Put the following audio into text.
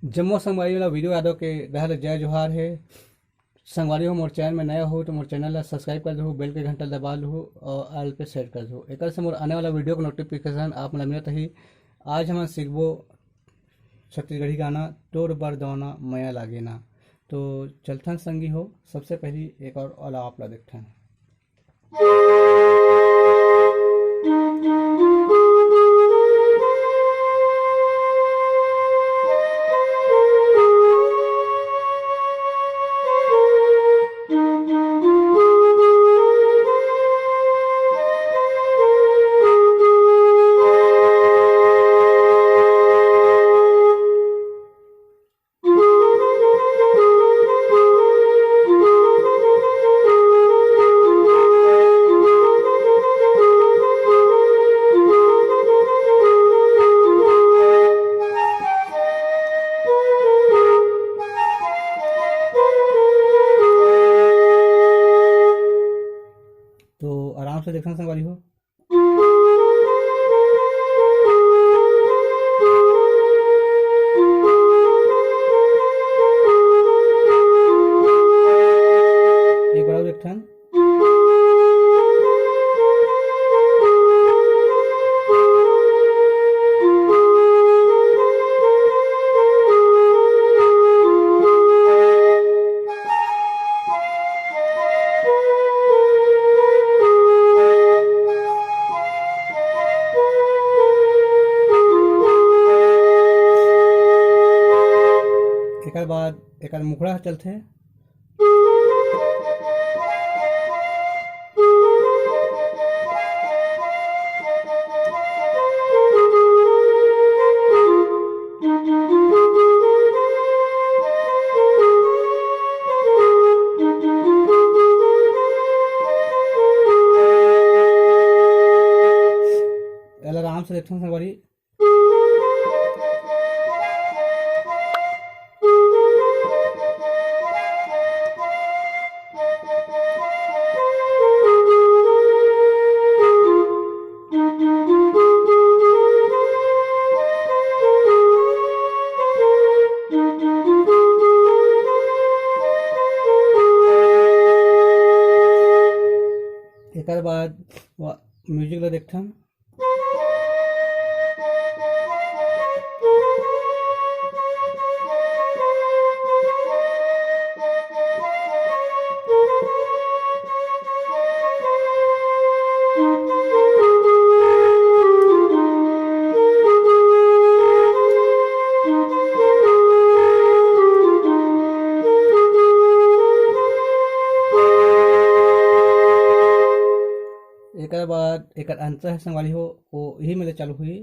जम्मू संगवारी वाला वीडियो यादव के रहल जय जोहार है। संगवारी हो मोर चैनल में नया हो तो मोर चैनल ला सब्सक्राइब कर दो, बेल के घंटा दबा दो और ऑल पे सेट कर दो। एक से मोर आने वाला वीडियो का नोटिफिकेशन आप मतलब मिलत ही। आज हम सीखबो छत्तीसगढ़ी गाना तोर बर दौना मया लागे ना। तो चलथन संगी हो, सबसे पहली एक और अलाप ला देखथन। तो आराम से देखना संगवारी हो। एक बार और देखथन। एकर बाद एकर मुखड़ा चलथे। एला आराम से देखथन संगवारी। एकर बाद म्यूजिक ला देखथन। एकर बाद एकर अंतर है संगवारी हो वो यही मेले चालू हुई।